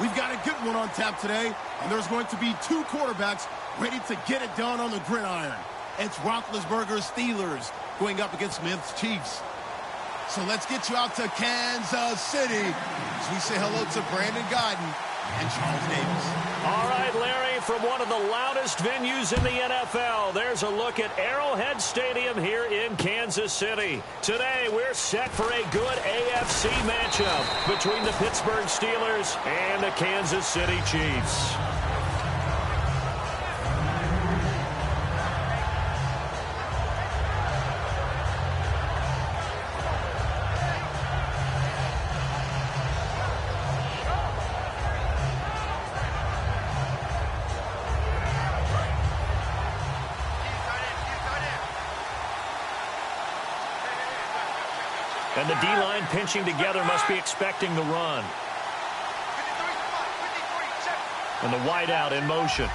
We've got a good one on tap today, and there's going to be two quarterbacks ready to get it done on the gridiron. It's Roethlisberger's Steelers going up against Smith's Chiefs. So let's get you out to Kansas City as we say hello to Brandon Gaudin and Charles Davis. All right, Larry, from one of the loudest venues in the NFL, there's a look at Arrowhead Stadium here in Kansas City. Today, we're set for a good AFC matchup between the Pittsburgh Steelers and the Kansas City Chiefs. And the D-line pinching together must be expecting the run. And the wideout in motion.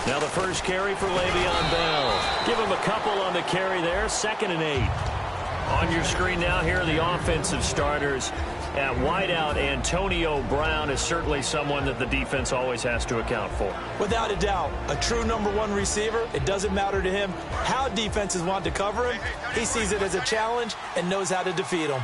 Now the first carry for Le'Veon Bell. Give him a couple on the carry there. 2nd and 8. On your screen now, here are the offensive starters. At wideout, Antonio Brown is certainly someone that the defense always has to account for. Without a doubt, a true #1 receiver. It doesn't matter to him how defenses want to cover him. He sees it as a challenge and knows how to defeat them.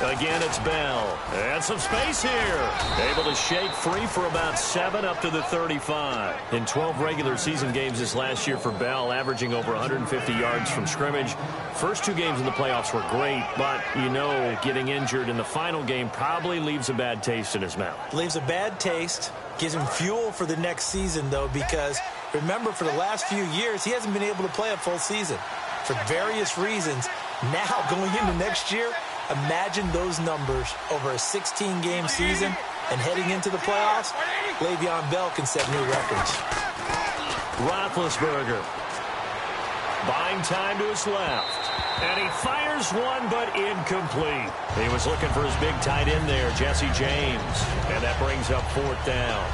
Again, it's Bell. And some space here. Able to shake free for about 7 up to the 35. In 12 regular season games this last year for Bell, averaging over 150 yards from scrimmage. First 2 games in the playoffs were great, but, you know, getting injured in the final game probably leaves a bad taste in his mouth. Leaves a bad taste. Gives him fuel for the next season, though, because, remember, for the last few years, he hasn't been able to play a full season for various reasons. Now, going into next year, imagine those numbers over a 16-game season and heading into the playoffs. Le'Veon Bell can set new records. Roethlisberger buying time to his left. And he fires one, but incomplete. He was looking for his big tight end there, Jesse James. And that brings up 4th down.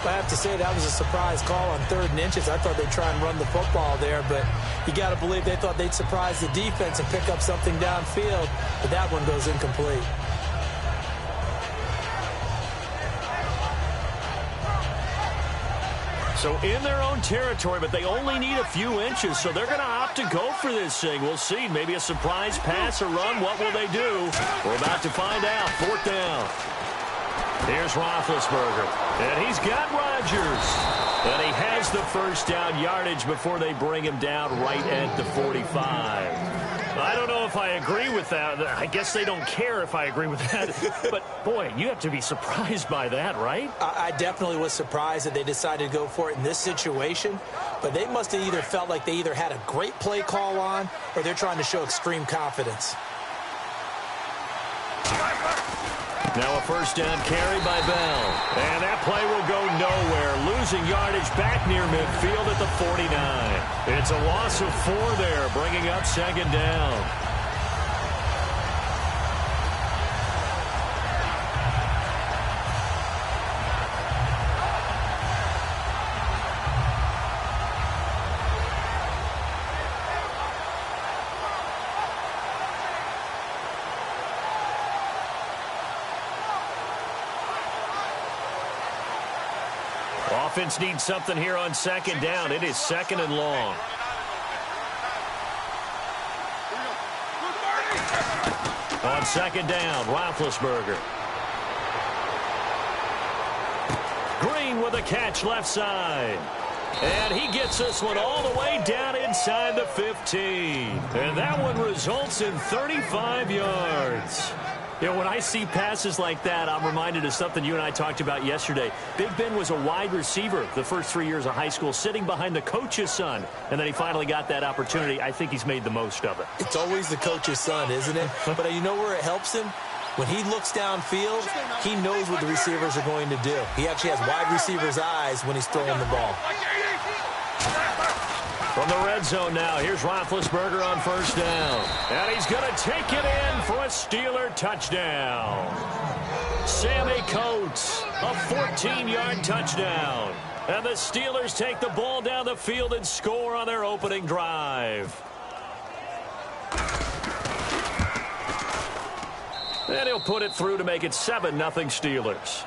I have to say that was a surprise call on 3rd and inches. I thought they'd try and run the football there, but you got to believe they thought they'd surprise the defense and pick up something downfield, but that one goes incomplete. So in their own territory, but they only need a few inches, so they're going to opt to go for this thing. We'll see. Maybe a surprise pass or run. What will they do? We're about to find out. 4th down. Here's Roethlisberger, and he's got Rodgers. And he has the first down yardage before they bring him down right at the 45. I don't know if I agree with that. I guess they don't care if I agree with that. But, boy, you have to be surprised by that, right? I definitely was surprised that they decided to go for it in this situation. But they must have either felt like they either had a great play call on or they're trying to show extreme confidence. Now a first down carry by Bell. And that play will go nowhere. Losing yardage back near midfield at the 49. It's a loss of 4 there, bringing up 2nd down. Offense needs something here on 2nd down. It is 2nd and long. On 2nd down, Roethlisberger. Green with a catch left side. And he gets this one all the way down inside the 15. And that one results in 35 yards. You know, when I see passes like that, I'm reminded of something you and I talked about yesterday. Big Ben was a wide receiver the first 3 years of high school, sitting behind the coach's son. And then he finally got that opportunity. I think he's made the most of it. It's always the coach's son, isn't it? But you know where it helps him? When he looks downfield, he knows what the receivers are going to do. He actually has wide receivers' eyes when he's throwing the ball. From the red zone now, here's Roethlisberger on first down. And he's going to take it in for a Steeler touchdown. Sammy Coates, a 14-yard touchdown. And the Steelers take the ball down the field and score on their opening drive. And he'll put it through to make it 7-0 Steelers.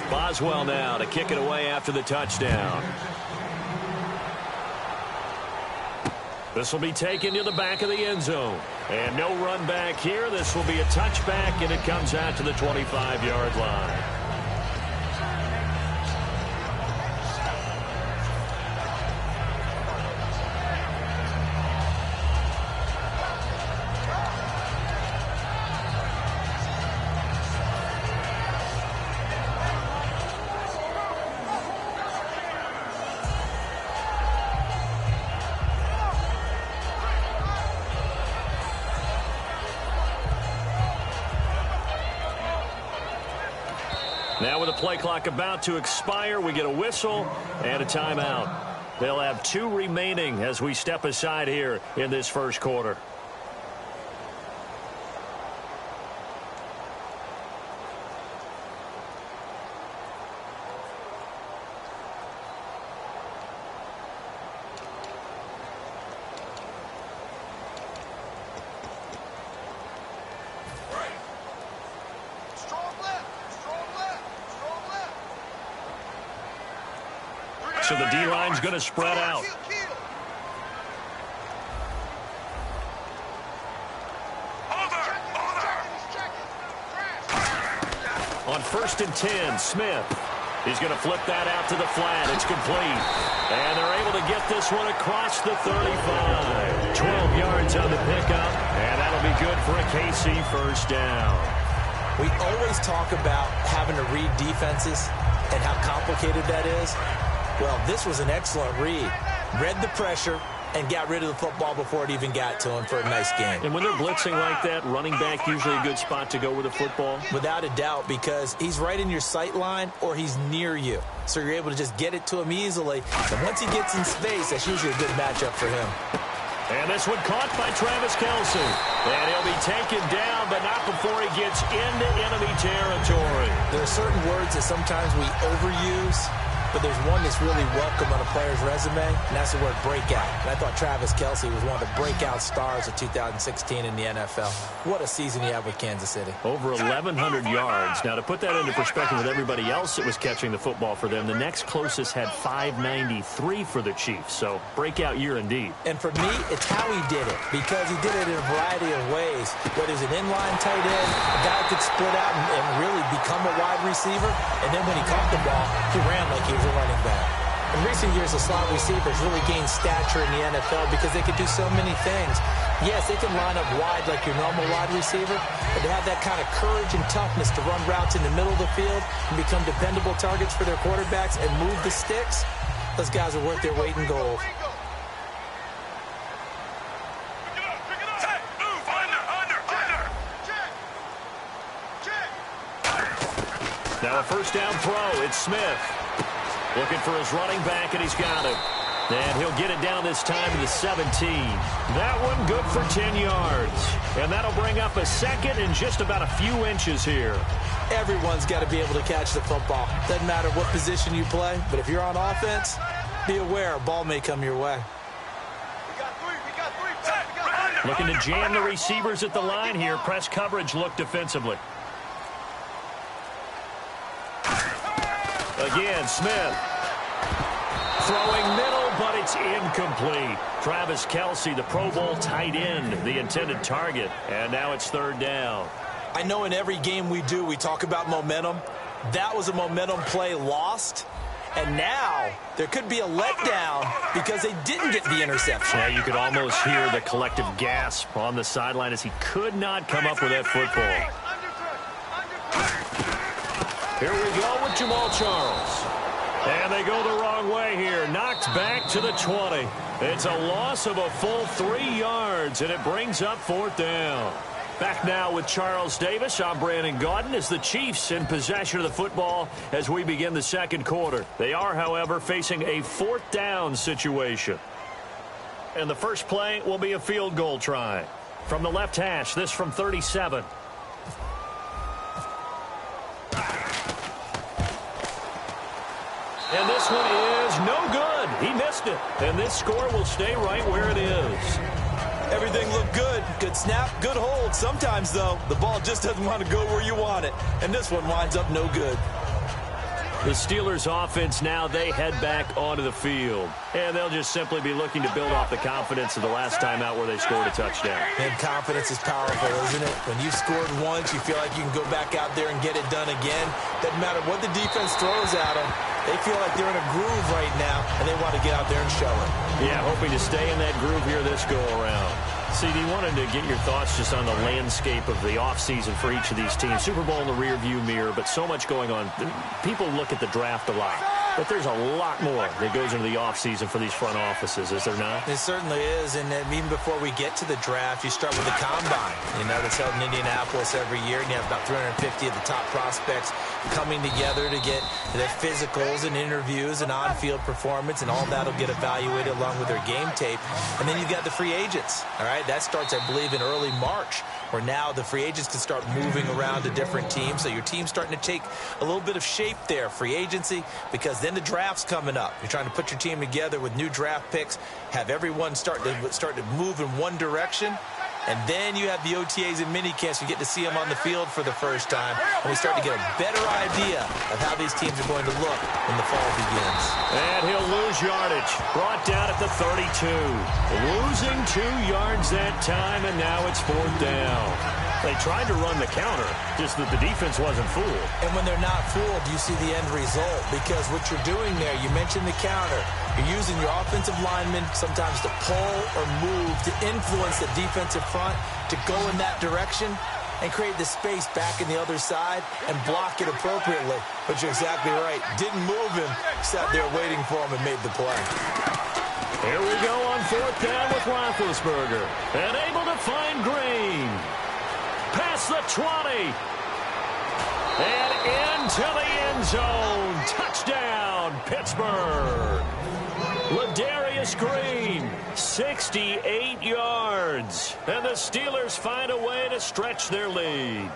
Boswell now to kick it away after the touchdown. This will be taken to the back of the end zone. And no run back here. This will be a touchback, and it comes out to the 25-yard line. Now with the play clock about to expire, we get a whistle and a timeout. They'll have 2 remaining as we step aside here in this first quarter. So the D-line's going to spread out. On 1st and 10, Smith. He's going to flip that out to the flat. It's complete. And they're able to get this one across the 35. 12 yards on the pickup. And that'll be good for a KC first down. We always talk about having to read defenses and how complicated that is. Well, this was an excellent read. Read the pressure and got rid of the football before it even got to him for a nice game. And when they're blitzing like that, running back usually a good spot to go with the football? Without a doubt, because he's right in your sight line or he's near you. So you're able to just get it to him easily. And once he gets in space, that's usually a good matchup for him. And this one caught by Travis Kelce. And he'll be taken down, but not before he gets into enemy territory. There are certain words that sometimes we overuse, but there's one that's really welcome on a player's resume, and that's the word breakout. And I thought Travis Kelce was one of the breakout stars of 2016 in the NFL. What a season he had with Kansas City. Over 1,100 yards. Now, to put that into perspective with everybody else that was catching the football for them, the next closest had 593 for the Chiefs. So, breakout year indeed. And for me, it's how he did it, because he did it in a variety of ways. Whether he's an inline tight end, a guy who could split out and really become a wide receiver, and then when he caught the ball, he ran like he was a running back. In recent years, the slot receivers really gained stature in the NFL because they could do so many things. Yes, they can line up wide like your normal wide receiver, but to have that kind of courage and toughness to run routes in the middle of the field and become dependable targets for their quarterbacks and move the sticks, those guys are worth their weight in gold. Now a first down throw. It's Smith. Looking for his running back, and he's got him. And he'll get it down this time to the 17. That one good for 10 yards. And that'll bring up a second and just about a few inches here. Everyone's got to be able to catch the football. Doesn't matter what position you play, but if you're on offense, be aware a ball may come your way. Looking to jam the receivers at the line here. Press coverage look defensively. Again, Smith. Throwing middle, but it's incomplete. Travis Kelce, the Pro Bowl tight end, the intended target. And now it's third down. I know in every game we do, we talk about momentum. That was a momentum play lost. And now there could be a letdown because they didn't get the interception. Yeah, you could almost hear the collective gasp on the sideline as he could not come up with that football. Here we go with Jamal Charles. And they go the wrong way here. Knocked back to the 20. It's a loss of a full 3 yards, and it brings up fourth down. Back now with Charles Davis. I'm Brandon Gaudin as the Chiefs in possession of the football as we begin the second quarter. They are, however, facing a fourth down situation. And the first play will be a field goal try. From the left hash, this from 37. And this one is no good. He missed it, and this score will stay right where it is. Everything looked good. Good snap, good hold. Sometimes, though, the ball just doesn't want to go where you want it. And this one winds up no good. The Steelers offense now, they head back onto the field. And they'll just simply be looking to build off the confidence of the last time out where they scored a touchdown. And confidence is powerful, isn't it? When you've scored once, you feel like you can go back out there and get it done again. Doesn't matter what the defense throws at them. They feel like they're in a groove right now, and they want to get out there and show it. Yeah, hoping to stay in that groove here this go-around. CD, wanted to get your thoughts just on the landscape of the offseason for each of these teams. Super Bowl in the rearview mirror, but so much going on. People look at the draft a lot, but there's a lot more that goes into the offseason for these front offices, is there not? It certainly is, and even before we get to the draft, you start with the combine. You know, that's held in Indianapolis every year, and you have about 350 of the top prospects coming together to get their physicals and interviews and on-field performance, and all that will get evaluated along with their game tape. And then you've got the free agents, all right? That starts, I believe, in early March, where now the free agents can start moving around to different teams. So your team's starting to take a little bit of shape there, free agency, because then the draft's coming up. You're trying to put your team together with new draft picks, have everyone start to move in one direction. And then you have the OTAs and minicamps. You get to see them on the field for the first time. And we start to get a better idea of how these teams are going to look when the fall begins. And he'll lose yardage. Brought down at the 32. Losing 2 yards that time, and now it's 4th down. They tried to run the counter, just that the defense wasn't fooled. And when they're not fooled, you see the end result. Because what you're doing there, you mentioned the counter. You're using your offensive linemen sometimes to pull or move to influence the defensive front to go in that direction and create the space back in the other side and block it appropriately. But you're exactly right. Didn't move him. Sat there waiting for him and made the play. Here we go on 4th down with Roethlisberger. And able to find Green. Past the 20. And into the end zone. Touchdown, Pittsburgh. Ladarius Green, 68 yards. And the Steelers find a way to stretch their lead.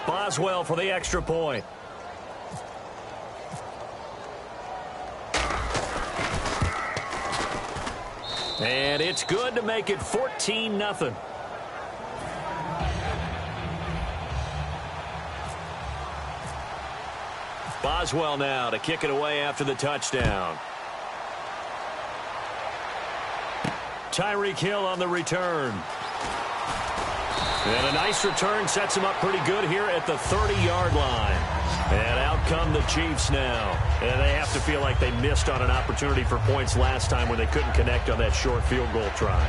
Boswell for the extra point. And it's good to make it 14-0. Boswell now to kick it away after the touchdown. Tyreek Hill on the return. And a nice return sets him up pretty good here at the 30-yard line. And out come the Chiefs now. And they have to feel like they missed on an opportunity for points last time when they couldn't connect on that short field goal try.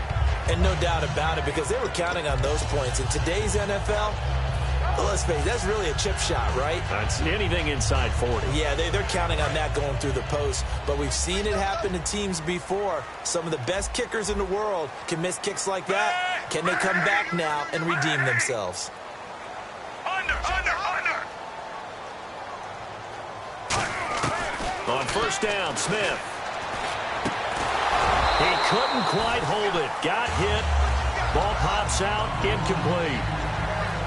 And no doubt about it, because they were counting on those points. In today's NFL, well, let's face it, that's really a chip shot, right? That's anything inside 40. Yeah, they're counting on that going through the post. But we've seen it happen to teams before. Some of the best kickers in the world can miss kicks like that. Can they come back now and redeem themselves? Under. On 1st down, Smith. He couldn't quite hold it. Got hit. Ball pops out. Incomplete.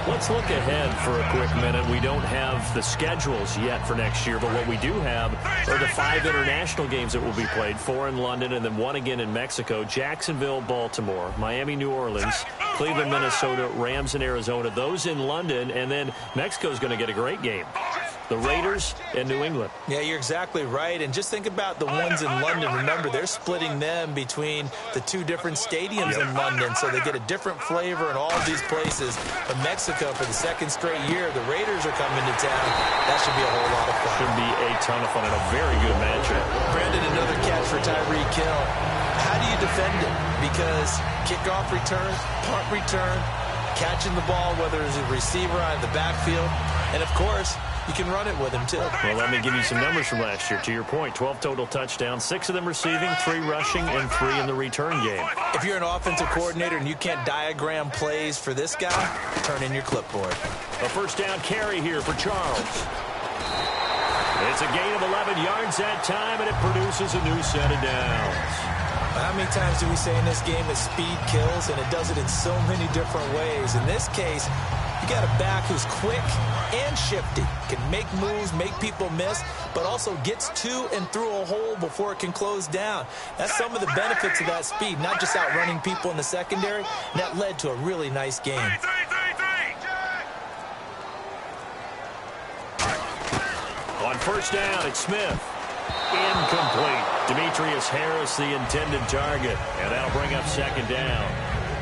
Let's look ahead for a quick minute. We don't have the schedules yet for next year, but what we do have are the 5 international games that will be played, 4 in London and then 1 again in Mexico. Jacksonville, Baltimore, Miami, New Orleans, Cleveland, Minnesota, Rams, and Arizona. Those in London, and then Mexico's going to get a great game. The Raiders and New England. Yeah, you're exactly right. And just think about the ones in London. Remember, they're splitting them between the 2 different stadiums in London, so they get a different flavor in all of these places. But Mexico, for the 2nd straight year, the Raiders are coming to town. That should be a whole lot of fun. Should be a ton of fun and a very good matchup. Brandon, another catch for Tyreek Hill. How do you defend it? Because kickoff return, punt return, catching the ball, whether it's a receiver out of the backfield, and, of course, you can run it with him, too. Well, let me give you some numbers from last year. To your point, 12 total touchdowns, 6 of them receiving, 3 rushing, and 3 in the return game. If you're an offensive coordinator and you can't diagram plays for this guy, turn in your clipboard. A 1st down carry here for Charles. It's a gain of 11 yards that time, and it produces a new set of downs. How many times do we say in this game that speed kills, and it does it in so many different ways? In this case, You got a back who's quick and shifty, can make moves, make people miss, but also gets to and through a hole before it can close down. That's some of the benefits of that speed, not just outrunning people in the secondary. And that led to a really nice game. On first down, it's Smith. Incomplete. Demetrius Harris, the intended target. And that'll bring up second down.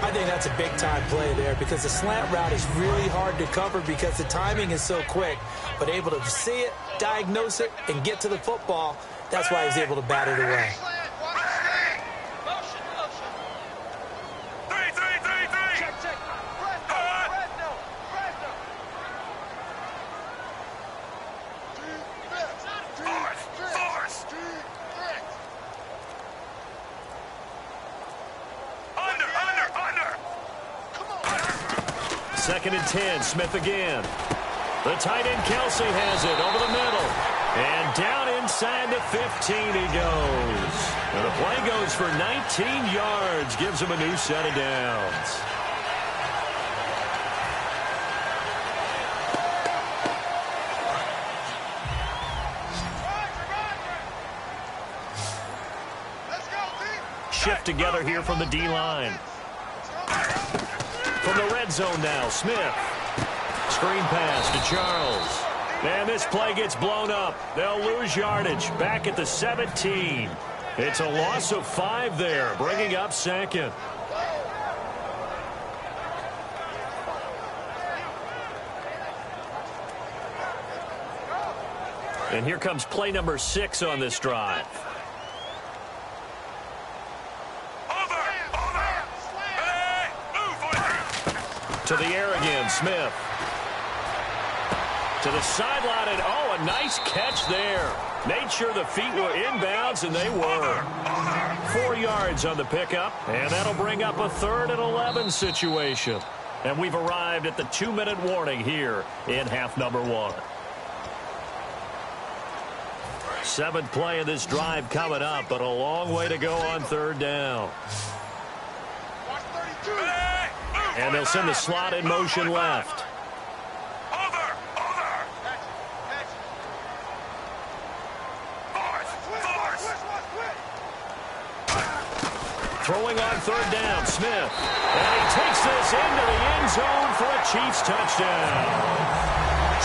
I think that's a big-time play there because the slant route is really hard to cover because the timing is so quick. But able to see it, diagnose it, and get to the football, that's why he was able to bat it away. Second and 10, Smith again. The tight end Kelsey has it over the middle. And down inside the 15 he goes. And the play goes for 19 yards. Gives him a new set of downs. Shift together here from the D-line. From the red zone now, Smith. Screen pass to Charles. And this play gets blown up. They'll lose yardage back at the 17. It's a loss of 5 there, bringing up second. And here comes play number 6 on this drive. To the air again, Smith. To the sideline, and oh, a nice catch there. Made sure the feet were inbounds, and they were. 4 yards on the pickup, and that'll bring up a 3rd and 11 situation. And we've arrived at the 2-minute warning here in half number 1. 7th play of this drive coming up, but a long way to go on 3rd down. And they'll send the slot in motion left. Throwing on 3rd down, Smith. And he takes this into the end zone for a Chiefs touchdown.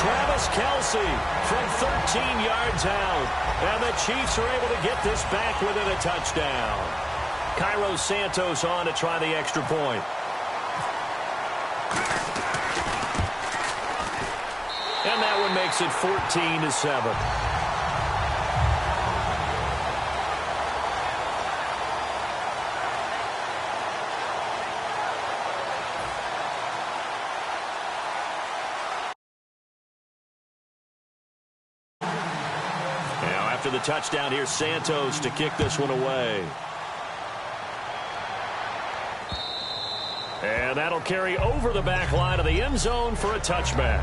Travis Kelce from 13 yards out. And the Chiefs are able to get this back within a touchdown. Cairo Santos on to try the extra point. And that one makes it 14-7. Now after the touchdown, here's Santos to kick this one away. And that'll carry over the back line of the end zone for a touchback.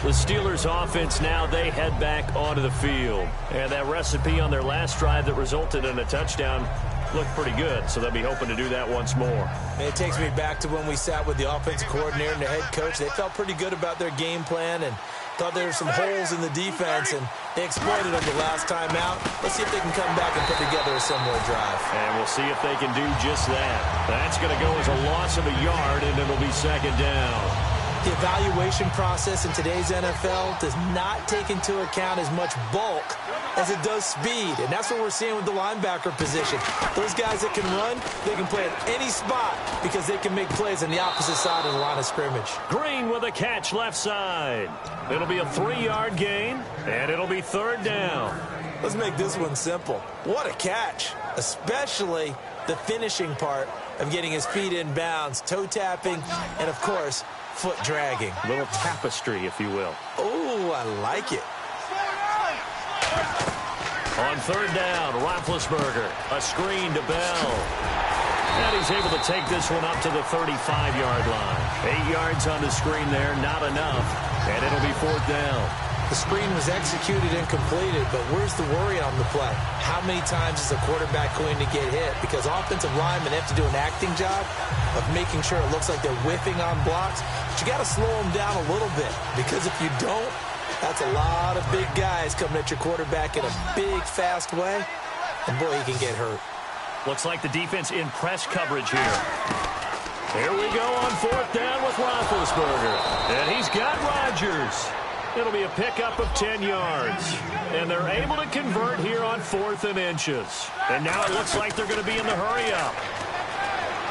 The Steelers offense now, they head back onto the field. And that recipe on their last drive that resulted in a touchdown looked pretty good, so they'll be hoping to do that once more. And it takes me back to when we sat with the offensive coordinator and the head coach. They felt pretty good about their game plan and thought there were some holes in the defense, and they exploited them the last time out. Let's see if they can come back and put together a similar drive. And we'll see if they can do just that. That's going to go as a loss of a yard, and it'll be second down. The evaluation process in today's NFL does not take into account as much bulk as it does speed, and that's what we're seeing with the linebacker position. Those guys that can run, they can play at any spot because they can make plays on the opposite side of the line of scrimmage. Green with a catch left side. It'll be a 3-yard gain, and it'll be 3rd down. Let's make this one simple. What a catch, especially the finishing part of getting his feet in bounds, toe tapping, and of course, foot dragging. A little tapestry, if you will. Oh, I like it. On 3rd down, Roethlisberger, a screen to Bell. And he's able to take this one up to the 35-yard line. 8 yards on the screen there, not enough. And it'll be 4th down. The screen was executed and completed, but where's the worry on the play? How many times is a quarterback going to get hit? Because offensive linemen have to do an acting job of making sure it looks like they're whiffing on blocks. But you got to slow them down a little bit, because if you don't, that's a lot of big guys coming at your quarterback in a big, fast way. And boy, he can get hurt. Looks like the defense in press coverage here. Here we go on 4th down with Roethlisberger. And he's got Rodgers. It'll be a pickup of 10 yards. And they're able to convert here on 4th and inches. And now it looks like they're going to be in the hurry-up.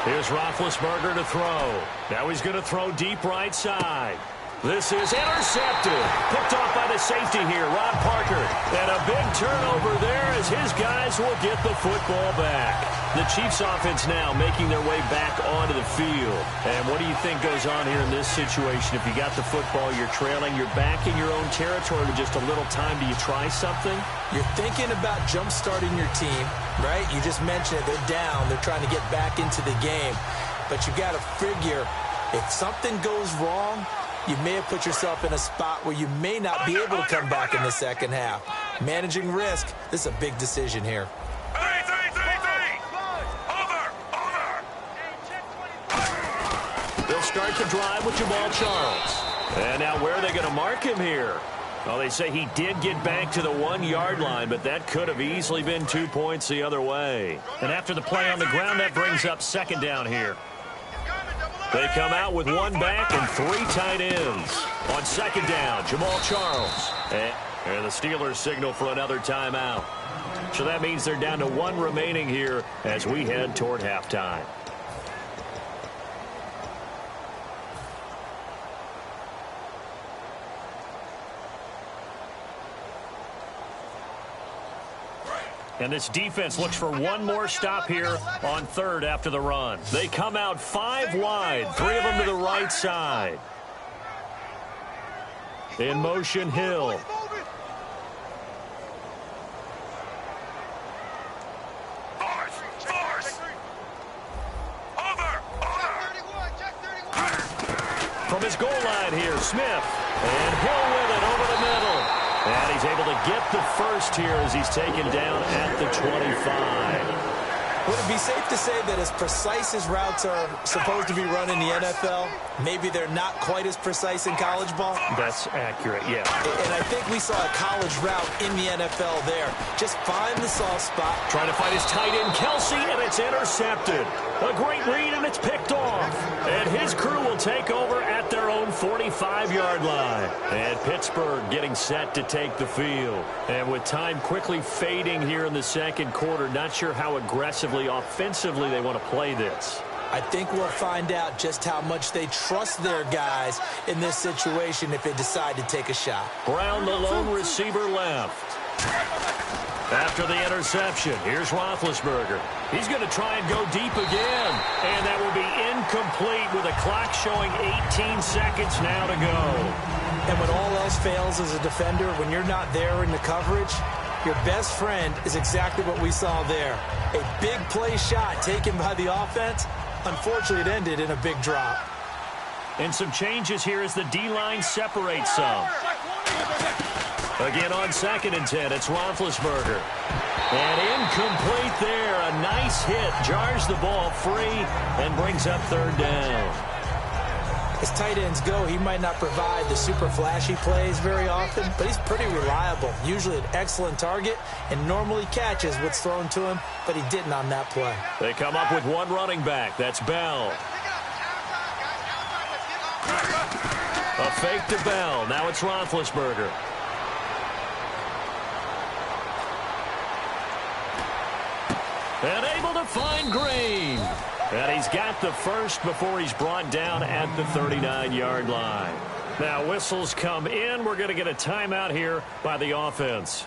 Here's Roethlisberger to throw. Now he's going to throw deep right side. This is intercepted. Picked off by the safety here, Ron Parker. And a big turnover there as his guys will get the football back. The Chiefs offense now making their way back onto the field. And what do you think goes on here in this situation? If you got the football, you're trailing, you're back in your own territory with just a little time. Do you try something? You're thinking about jump-starting your team, right? You just mentioned it. They're down. They're trying to get back into the game. But you got to figure, if something goes wrong, you may have put yourself in a spot where you may not be able to come back in the second half. Managing risk, this is a big decision here. They'll start the drive with Jamal Charles. And now where are they going to mark him here? Well, they say he did get back to the 1-yard line, but that could have easily been 2 points the other way. And after the play on the ground, that brings up 2nd down here. They come out with 1 back and 3 tight ends. On 2nd down, Jamal Charles. And the Steelers signal for another timeout. So that means they're down to 1 remaining here as we head toward halftime. And this defense looks for one more stop here on 3rd after the run. They come out 5 wide, 3 of them to the right side. In motion, Hill. From his goal line here, Smith. And Hill with it over the middle. And he's able to get the first here as he's taken down at the 25. Would it be safe to say that as precise as routes are supposed to be run in the NFL, maybe they're not quite as precise in college ball? That's accurate, yeah. And I think we saw a college route in the NFL there. Just find the soft spot. Trying to find his tight end, Kelsey, and it's intercepted. A great read, and it's picked off. And his crew will take over at their own 45-yard line. And Pittsburgh getting set to take the field. And with time quickly fading here in the second quarter, not sure how aggressively, offensively they want to play this. I think we'll find out just how much they trust their guys in this situation if they decide to take a shot. Brown, the lone receiver, left. After the interception, here's Roethlisberger. He's going to try and go deep again. And that will be incomplete with a clock showing 18 seconds now to go. And when all else fails as a defender, when you're not there in the coverage, your best friend is exactly what we saw there. A big play shot taken by the offense. Unfortunately, it ended in a big drop. And some changes here as the D-line separates some. Again on 2nd and 10, it's Roethlisberger. And incomplete there. A nice hit. Jars the ball free and brings up 3rd down. As tight ends go, he might not provide the super flashy plays very often, but he's pretty reliable. Usually an excellent target and normally catches what's thrown to him, but he didn't on that play. They come up with 1 running back. That's Bell. A fake to Bell. Now it's Roethlisberger. And able to find Green. And he's got the first before he's brought down at the 39-yard line. Now whistles come in. We're going to get a timeout here by the offense.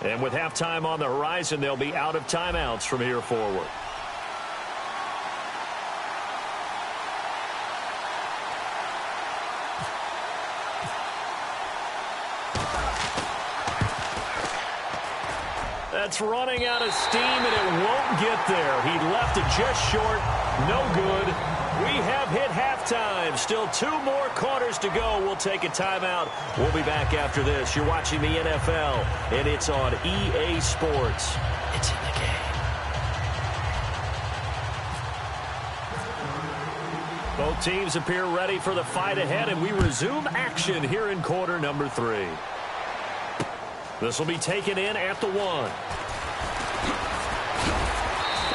And with halftime on the horizon, they'll be out of timeouts from here forward. That's running out of steam, and it won't get there. He left it just short. No good. We have hit halftime. Still 2 more quarters to go. We'll take a timeout. We'll be back after this. You're watching the NFL, and it's on EA Sports. It's in the game. Both teams appear ready for the fight ahead, and we resume action here in quarter number 3. This will be taken in at the 1.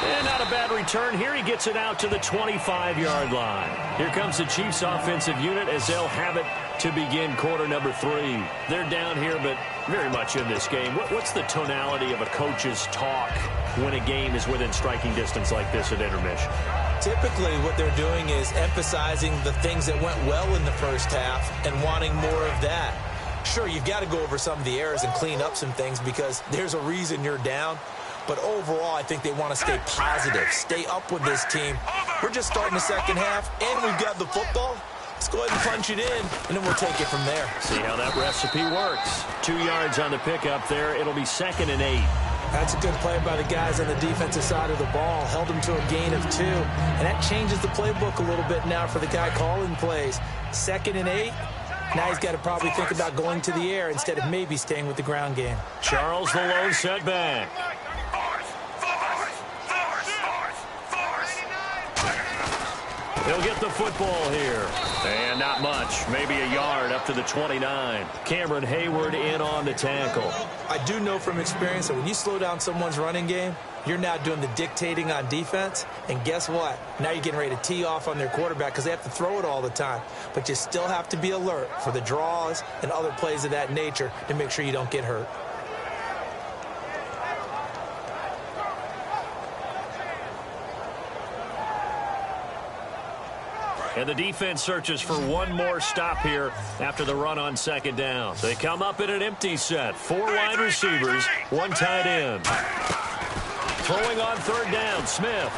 And not a bad return here. He gets it out to the 25-yard line. Here comes the Chiefs offensive unit as they'll have it to begin quarter number 3. They're down here, but very much in this game. What's the tonality of a coach's talk when a game is within striking distance like this at intermission? Typically, what they're doing is emphasizing the things that went well in the first half and wanting more of that. Sure, you've got to go over some of the errors and clean up some things because there's a reason you're down. But overall, I think they want to stay positive, stay up with this team. We're just starting the second half, and we've got the football. Let's go ahead and punch it in, and then we'll take it from there. See how that recipe works. 2 yards on the pickup there. It'll be 2nd and 8. That's a good play by the guys on the defensive side of the ball. Held them to a gain of 2. And that changes the playbook a little bit now for the guy calling plays. 2nd and 8. Now he's got to probably think about going to the air instead of maybe staying with the ground game. Charles the lone setback. He'll get the football here. And not much. Maybe a yard up to the 29. Cameron Hayward in on the tackle. I do know from experience that when you slow down someone's running game, you're now doing the dictating on defense. And guess what? Now you're getting ready to tee off on their quarterback because they have to throw it all the time. But you still have to be alert for the draws and other plays of that nature to make sure you don't get hurt. And the defense searches for one more stop here after the run on 2nd down. They come up in an empty set. 4 wide receivers, 1 tight end. Throwing on 3rd down, Smith.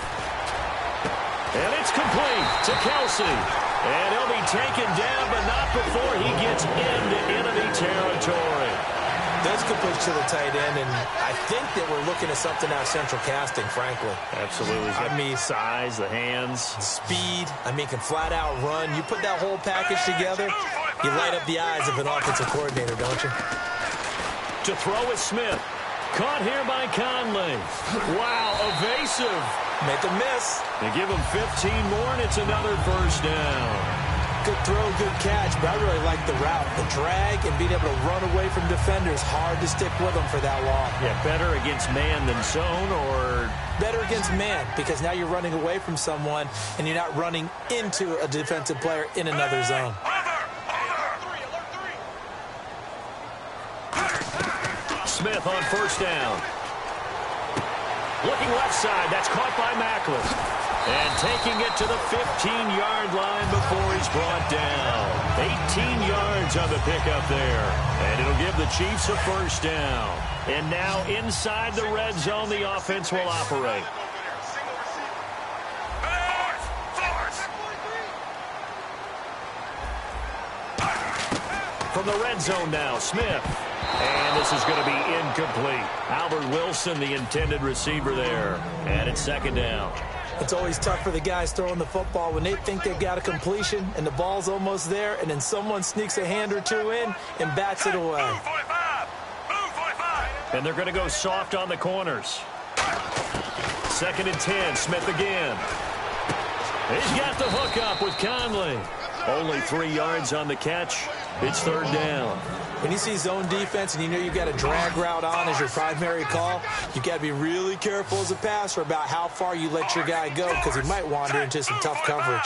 And it's complete to Kelsey. And he'll be taken down, but not before he gets into enemy territory. That's good push to the tight end, and I think that we're looking at something out of Central Casting, frankly. Absolutely. I mean, size, the hands. Speed. I mean, can flat out run. You put that whole package together, you light up the eyes of an offensive coordinator, don't you? To throw is Smith. Caught here by Conley. Wow, evasive. Make a miss. They give him 15 more, and it's another 1st down. Good throw, good catch, but I really like the route. The drag and being able to run away from defenders, hard to stick with them for that long. Yeah, better against man than zone, or? Better against man, because now you're running away from someone, and you're not running into a defensive player in another zone. Smith on 1st down. Looking left side, that's caught by Macklin. And taking it to the 15-yard line before he's brought down. 18 yards on the pickup there. And it'll give the Chiefs a 1st down. And now inside the red zone, the offense will operate. From the red zone now, Smith. And this is going to be incomplete. Albert Wilson, the intended receiver there. And it's 2nd down. It's always tough for the guys throwing the football when they think they've got a completion and the ball's almost there, and then someone sneaks a hand or 2 in and bats it away. And they're going to go soft on the corners. 2nd and 10, Smith again. He's got the hook up with Conley. Only 3 yards on the catch. It's 3rd down. When you see zone defense and you know you've got a drag route on as your primary call, you've got to be really careful as a passer about how far you let your guy go because he might wander into some tough coverage.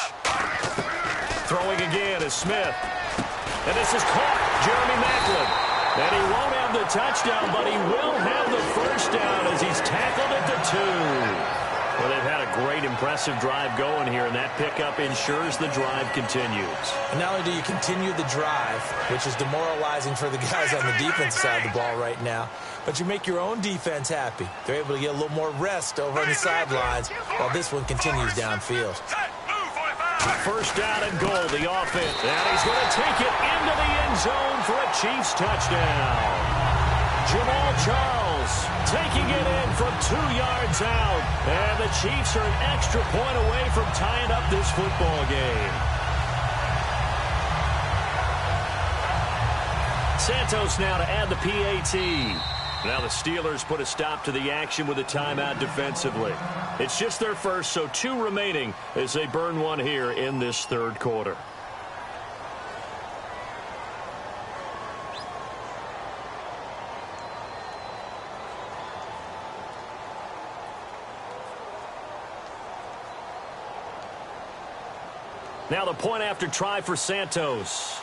Throwing again is Smith. And this is caught. Jeremy Macklin. And he won't have the touchdown, but he will have the 1st down as he's tackled at the 2. Well, they've had a great, impressive drive going here, and that pickup ensures the drive continues. And not only do you continue the drive, which is demoralizing for the guys on the defensive side of the ball right now, but you make your own defense happy. They're able to get a little more rest over on the sidelines while this one continues downfield. 1st down and goal, the offense. And he's going to take it into the end zone for a Chiefs touchdown. Jamal Charles taking it in from 2 yards out. And the Chiefs are an extra point away from tying up this football game. Santos now to add the PAT. Now the Steelers put a stop to the action with a timeout defensively. It's just their first, so 2 remaining as they burn one here in this third quarter. Now the point after try for Santos.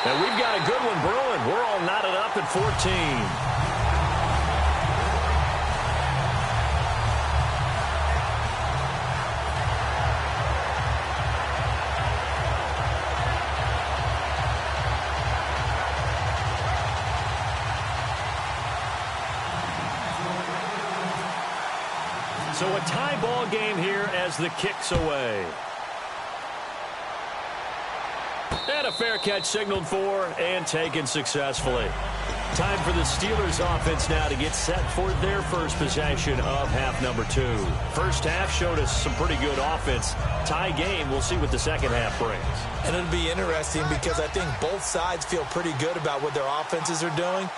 And we've got a good one brewing. We're all knotted up at 14. So a tie ball game here as the kick's away. And a fair catch signaled for and taken successfully. Time for the Steelers offense now to get set for their first possession of half number 2. First half showed us some pretty good offense. Tie game, we'll see what the second half brings. And it'll be interesting because I think both sides feel pretty good about what their offenses are doing.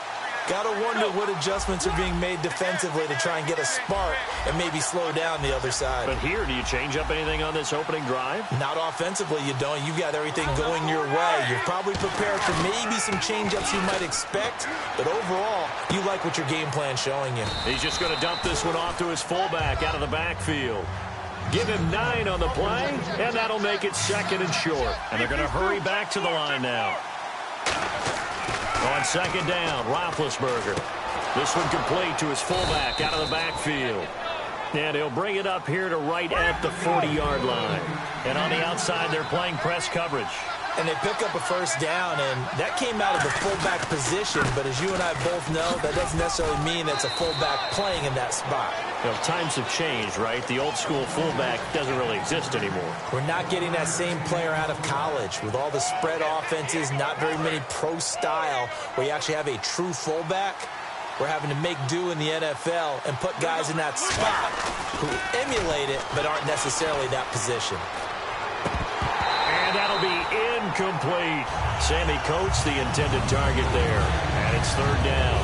Got to wonder what adjustments are being made defensively to try and get a spark and maybe slow down the other side. But here, do you change up anything on this opening drive? Not offensively, you don't. You've got everything going your way. You're probably prepared for maybe some change-ups you might expect, but overall, you like what your game plan's showing you. He's just going to dump this one off to his fullback out of the backfield. Give him 9 on the play, and that'll make it second and short. And they're going to hurry back to the line now. On second down, Roethlisberger. This one complete to his fullback out of the backfield. And he'll bring it up here to right at the 40-yard line. And on the outside, they're playing press coverage. And they pick up a first down, and that came out of the fullback position. But as you and I both know, that doesn't necessarily mean it's a fullback playing in that spot. You know, times have changed, right? The old school fullback doesn't really exist anymore. We're not getting that same player out of college. With all the spread offenses, not very many pro style, where you actually have a true fullback. We're having to make do in the NFL and put guys in that spot who emulate it but aren't necessarily that position. And that'll be incomplete. Sammy Coates, the intended target there. And it's third down.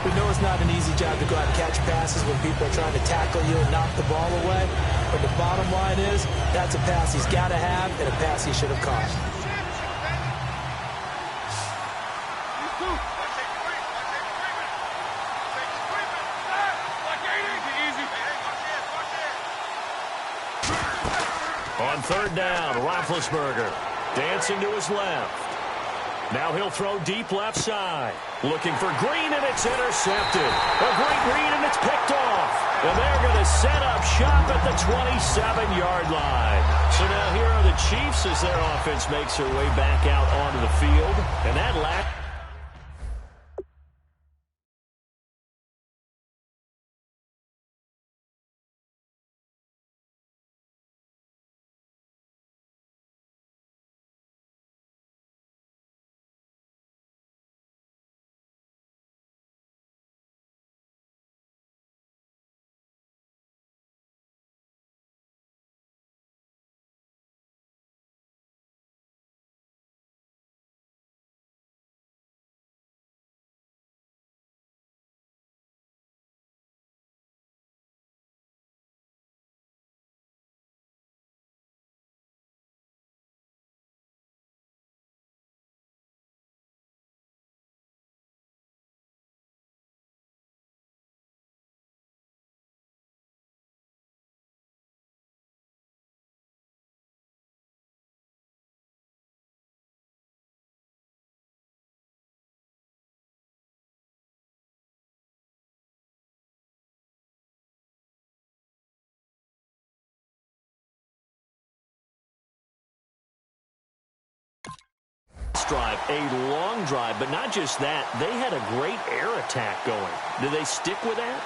We know it's not an easy job to go out and catch passes when people are trying to tackle you and knock the ball away. But the bottom line is, that's a pass he's got to have and a pass he should have caught. On third down, Roethlisberger dancing to his left. Now he'll throw deep left side. Looking for Green, and it's intercepted. A great read, and it's picked off. And they're going to set up shop at the 27-yard line. So now here are the Chiefs as their offense makes their way back out onto the field. And that lack... drive, a long drive, but not just that. They had a great air attack going. Do they stick with that?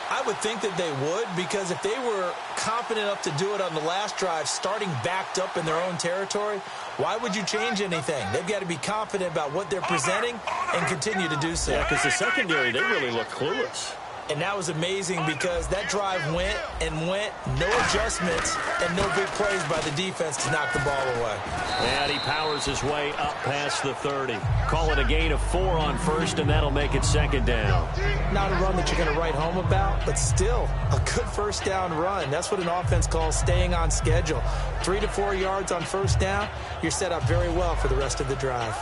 I would think that they would, because if they were confident enough to do it on the last drive, starting backed up in their own territory, why would you change anything? They've got to be confident about what they're presenting and continue to do so. Yeah, because the secondary, they really look clueless. And that was amazing because that drive went and went, no adjustments and no big plays by the defense to knock the ball away. And he powers his way up past the 30. Call it a gain of 4 on first, and that'll make it second down. Not a run that you're going to write home about, but still a good first down run. That's what an offense calls staying on schedule. 3 to 4 yards on first down, you're set up very well for the rest of the drive.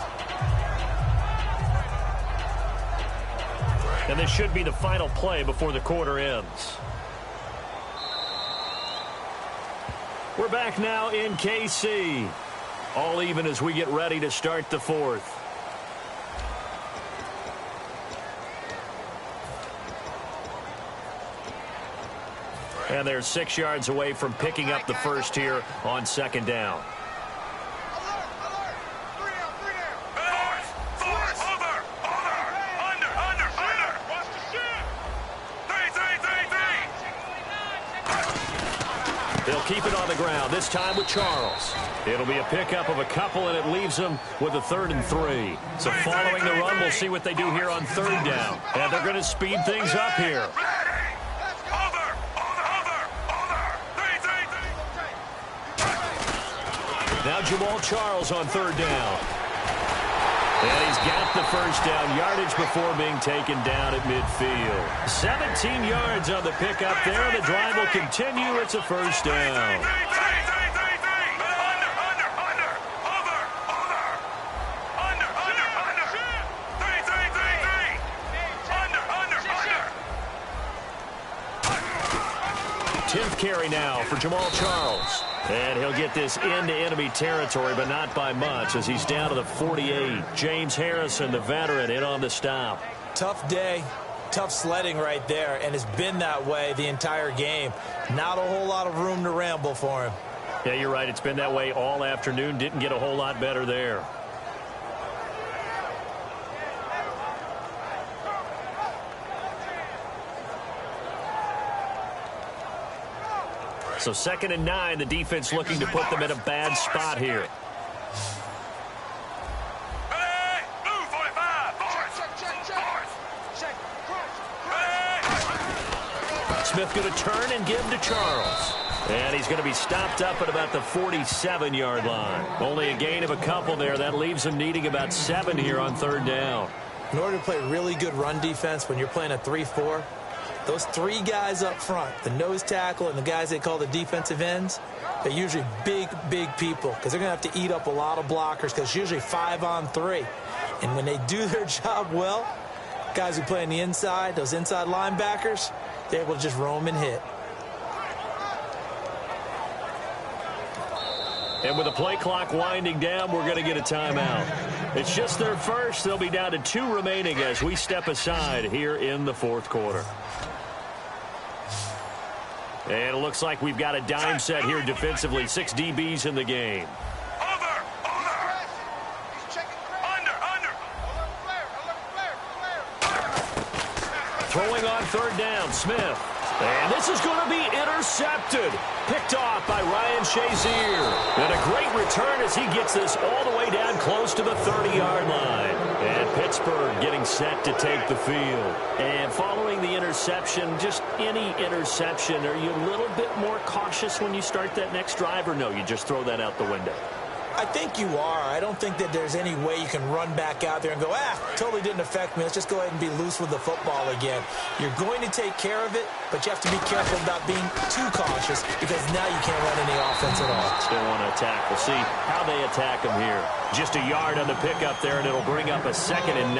And this should be the final play before the quarter ends. We're back now in KC. All even as we get ready to start the fourth. And they're 6 yards away from picking up the first here on second down. They'll keep it on the ground, this time with Charles. It'll be a pickup of a couple, and it leaves them with a 3rd and 3. So following the run, we'll see what they do here on 3rd down. And they're going to speed things up here. Now Jamal Charles on 3rd down. And he's got the first down yardage before being taken down at midfield. 17 yards on the pickup there. The drive will continue. It's a first down. Tenth carry now for Jamal Charles. And he'll get this into enemy territory, but not by much, as he's down to the 48. James Harrison, the veteran, in on the stop. Tough day, tough sledding right there, and it's been that way the entire game. Not a whole lot of room to ramble for him. Yeah, you're right. It's been that way all afternoon. Didn't get a whole lot better there. So 2nd and 9, the defense looking to put them in a bad spot here. Smith going to turn and give to Charles. And he's going to be stopped up at about the 47-yard line. Only a gain of a couple there. That leaves him needing about 7 here on 3rd down. In order to play really good run defense when you're playing a 3-4, those 3 guys up front, the nose tackle and the guys they call the defensive ends, they're usually big, big people because they're going to have to eat up a lot of blockers because it's usually 5 on 3. And when they do their job well, guys who play on the inside, those inside linebackers, they're able to just roam and hit. And with the play clock winding down, we're going to get a timeout. It's just their first. They'll be down to 2 remaining as we step aside here in the 4th quarter. And it looks like we've got a dime set here defensively. 6 DBs in the game. Throwing on 3rd down, Smith. And this is going to be intercepted. Picked off by Ryan Shazier. And a great return as he gets this all the way down close to the 30-yard line. And Pittsburgh getting set to take the field. And following the interception, just any interception, are you a little bit more cautious when you start that next drive, or no, you just throw that out the window? I think you are. I don't think that there's any way you can run back out there and go, totally didn't affect me. Let's just go ahead and be loose with the football again. You're going to take care of it, but you have to be careful about being too cautious because now you can't run any offense at all. Still want to attack. We'll see how they attack them here. Just a yard on the pickup there, and it'll bring up a 2nd and 9.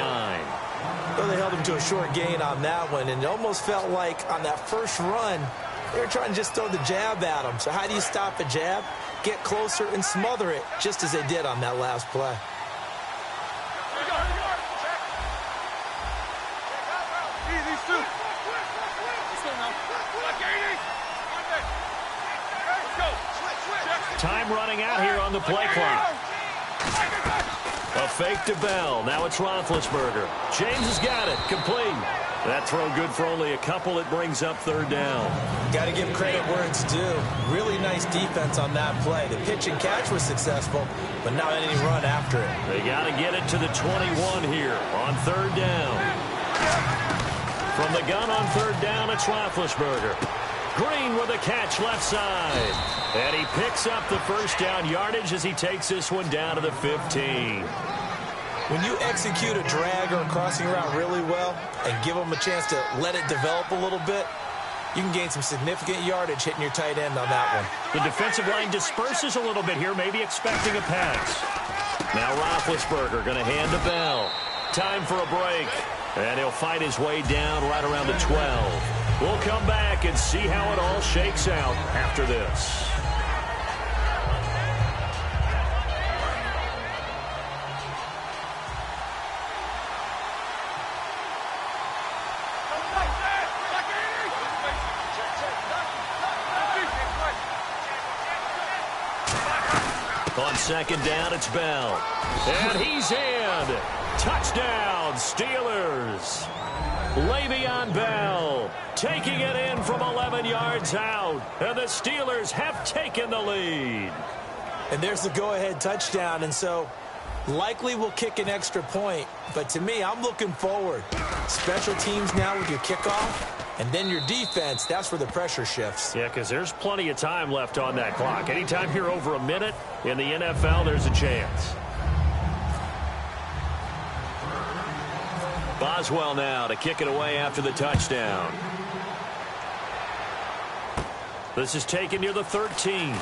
Well, they held him to a short gain on that one, and it almost felt like on that first run, they were trying to just throw the jab at him. So how do you stop a jab? Get closer and smother it, just as they did on that last play. Time running out here on the play clock. A fake to Bell. Now it's Roethlisberger. James has got it. Complete. That throw good for only a couple. It brings up third down. Got to give credit where it's due. Really nice defense on that play. The pitch and catch was successful, but not any run after it. They got to get it to the 21 here on third down. From the gun on third down, it's Roethlisberger. Green with a catch left side. And he picks up the first down yardage as he takes this one down to the 15. When you execute a drag or a crossing route really well and give them a chance to let it develop a little bit, you can gain some significant yardage hitting your tight end on that one. The defensive line disperses a little bit here, maybe expecting a pass. Now Roethlisberger going to hand to Bell. Time for a break. And he'll fight his way down right around the 12. We'll come back and see how it all shakes out after this. On second down, it's Bell. And he's in. Touchdown, Steelers. Le'Veon Bell taking it in from 11 yards out. And the Steelers have taken the lead. And there's the go-ahead touchdown. And so likely will kick an extra point. But to me, I'm looking forward. Special teams now with your kickoff. And then your defense, that's where the pressure shifts. Yeah, because there's plenty of time left on that clock. Anytime you're over a minute in the NFL, there's a chance. Boswell now to kick it away after the touchdown. This is taken near the 13.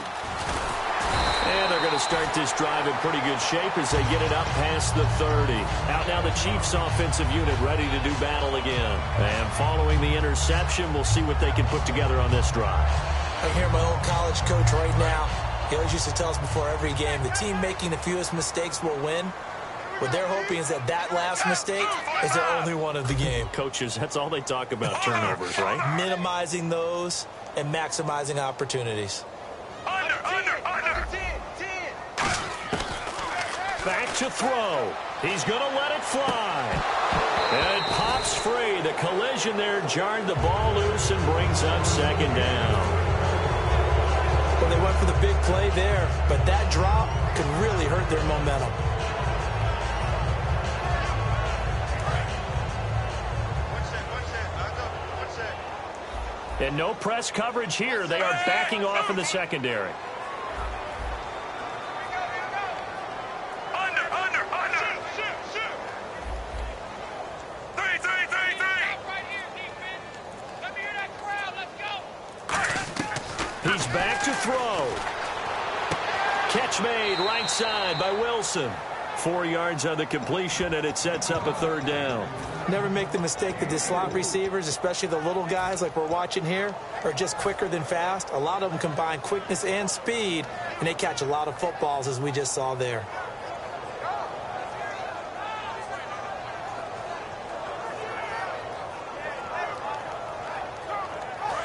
And they're going to start this drive in pretty good shape as they get it up past the 30. Out now the Chiefs offensive unit ready to do battle again. And following the interception, we'll see what they can put together on this drive. I hear my old college coach right now. He always used to tell us before every game, the team making the fewest mistakes will win. What they're hoping is that last mistake is their only one of the game. Coaches, that's all they talk about, turnovers, right? Minimizing those and maximizing opportunities. Under. Back to throw. He's going to let it fly. And it pops free. The collision there jarred the ball loose and brings up second down. Well, they went for the big play there, but that drop could really hurt their momentum. And no press coverage here. They are backing off in the secondary. He's back to throw. Catch made right side by Wilson. 4 yards on the completion, and it sets up a third down. Never make the mistake that the slot receivers, especially the little guys like we're watching here, are just quicker than fast. A lot of them combine quickness and speed, and they catch a lot of footballs, as we just saw there.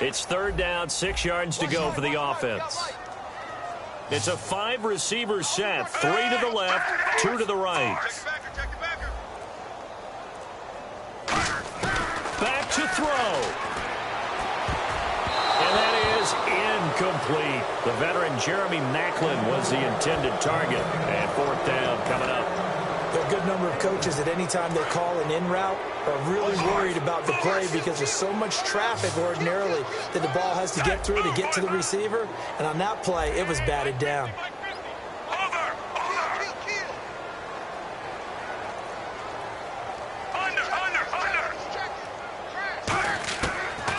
It's third down, 6 yards to go for the offense. It's a 5-receiver set, 3 to the left, 2 to the right. Back to throw. And that is incomplete. The veteran Jeremy Maclin was the intended target. And fourth down coming up. There are a good number of coaches at any time they call an in route are really worried about the play because there's so much traffic ordinarily that the ball has to get through to get to the receiver. And on that play, it was batted down.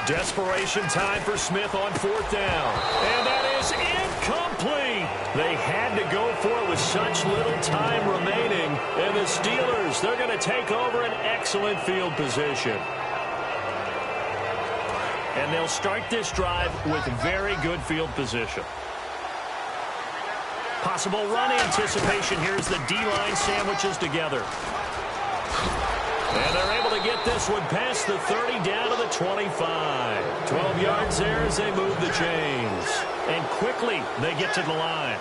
Desperation time for Smith on fourth down. And that is incomplete. They had to go for it with such little time remaining. And the Steelers, they're going to take over an excellent field position. And they'll start this drive with very good field position. Possible run anticipation here as the D-line sandwiches together. And they're able to get this one past the 30 down to the 25. 12 yards there as they move the chains. And quickly they get to the line.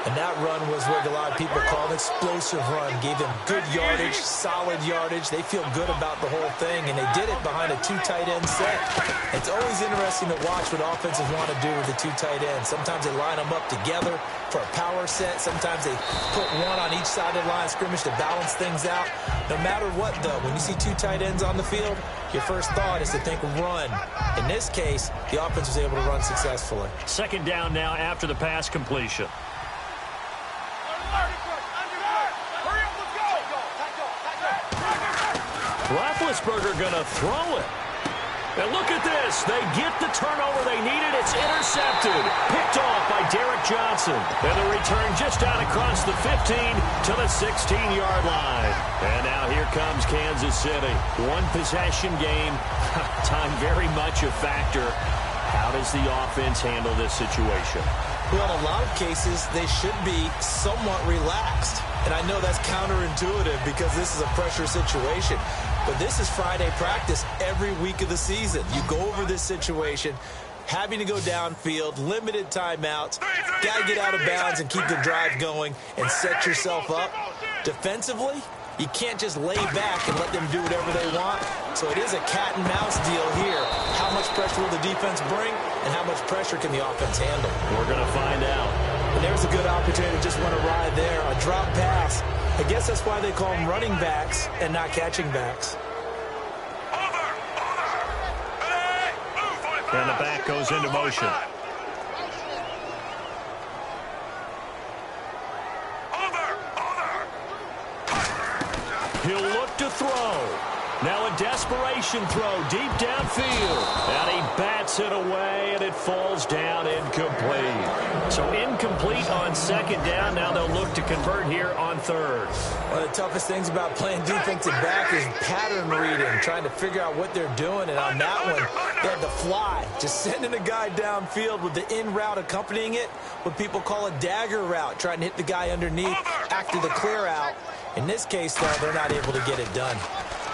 And that run was what a lot of people call an explosive run. Gave them good yardage, solid yardage. They feel good about the whole thing, and they did it behind a 2 tight end set. It's always interesting to watch what offenses want to do with the 2 tight ends. Sometimes they line them up together for a power set. Sometimes they put one on each side of the line of scrimmage to balance things out. No matter what, though, when you see 2 tight ends on the field, your first thought is to think run. In this case, the offense was able to run successfully. Second down now after the pass completion. Roethlisberger going to throw it. And look at this. They get the turnover they needed. It's intercepted. Picked off by Derek Johnson. And the return just out across the 15 to the 16-yard line. And now here comes Kansas City. One possession game. Time very much a factor. How does the offense handle this situation? Well, in a lot of cases, they should be somewhat relaxed. And I know that's counterintuitive because this is a pressure situation. But this is Friday practice every week of the season. You go over this situation, having to go downfield, limited timeouts, got to get out of bounds and keep the drive going and set yourself up. Defensively, you can't just lay back and let them do whatever they want. So it is a cat and mouse deal here. How much pressure will the defense bring and how much pressure can the offense handle? We're going to find out. And there's a good opportunity to just went awry there. A drop pass. I guess that's why they call them running backs and not catching backs. And the back goes into motion. He'll look to throw. Now a desperation throw deep downfield. And he bats it away, and it falls down incomplete. So incomplete on second down. Now they'll look to convert here on third. One of the toughest things about playing defensive back is pattern reading, trying to figure out what they're doing. And on that one, they had to fly. Just sending a guy downfield with the in route accompanying it, what people call a dagger route, trying to hit the guy underneath after the clear out. In this case, though, they're not able to get it done.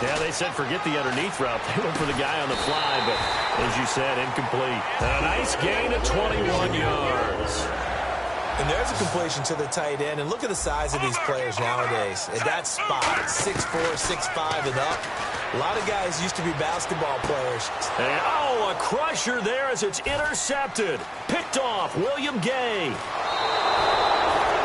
Yeah, they said forget the underneath route. They went for the guy on the fly, but as you said, incomplete. And a nice gain of 21 yards. And there's a completion to the tight end. And look at the size of these players nowadays. At that spot, 6'4", 6'5", and up. A lot of guys used to be basketball players. And, oh, a crusher there as it's intercepted. Picked off, William Gay.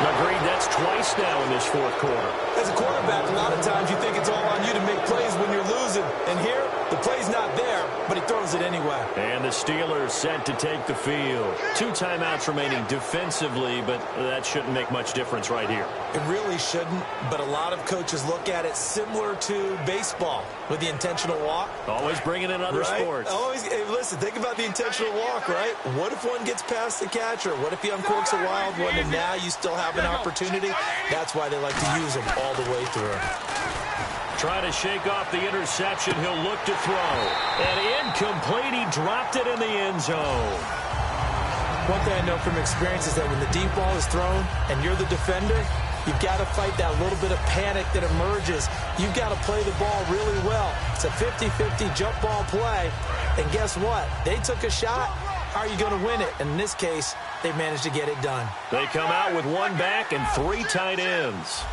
Agreed, that's twice now in this fourth quarter. As a quarterback, a lot of times you think it's all on you to make plays when you're losing. And here, the play's not there, but he throws it anyway. And the Steelers set to take the field. 2 timeouts remaining defensively, but that shouldn't make much difference right here. It really shouldn't, but a lot of coaches look at it similar to baseball with the intentional walk. Always bringing in other sports. Always, hey, listen, think about the intentional walk, right? What if one gets past the catcher? What if he uncorks a wild one and now you still have an opportunity? That's why they like to use them all the way through. Trying to shake off the interception. He'll look to throw. And incomplete. He dropped it in the end zone. One thing I know from experience is that when the deep ball is thrown and you're the defender, you've got to fight that little bit of panic that emerges. You've got to play the ball really well. It's a 50-50 jump ball play. And guess what? They took a shot. How are you going to win it? And in this case, they managed to get it done. They come out with 1 back and 3 tight ends.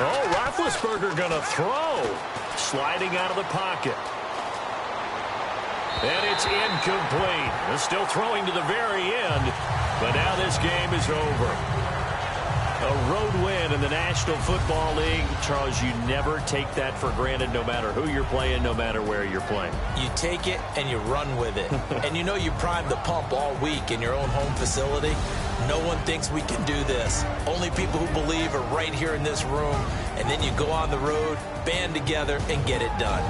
Oh, Roethlisberger going to throw. Sliding out of the pocket. And it's incomplete. They're still throwing to the very end. But now this game is over. A road win in the National Football League. Charles, you never take that for granted no matter who you're playing, no matter where you're playing. You take it and you run with it. And you know you primed the pump all week in your own home facility. No one thinks we can do this. Only people who believe are right here in this room. And then you go on the road, band together, and get it done.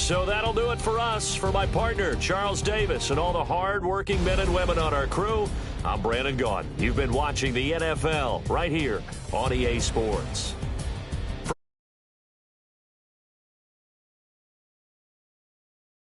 So that'll do it for us. For my partner, Charles Davis, and all the hard-working men and women on our crew, I'm Brandon Gaudin. You've been watching the NFL right here on EA Sports.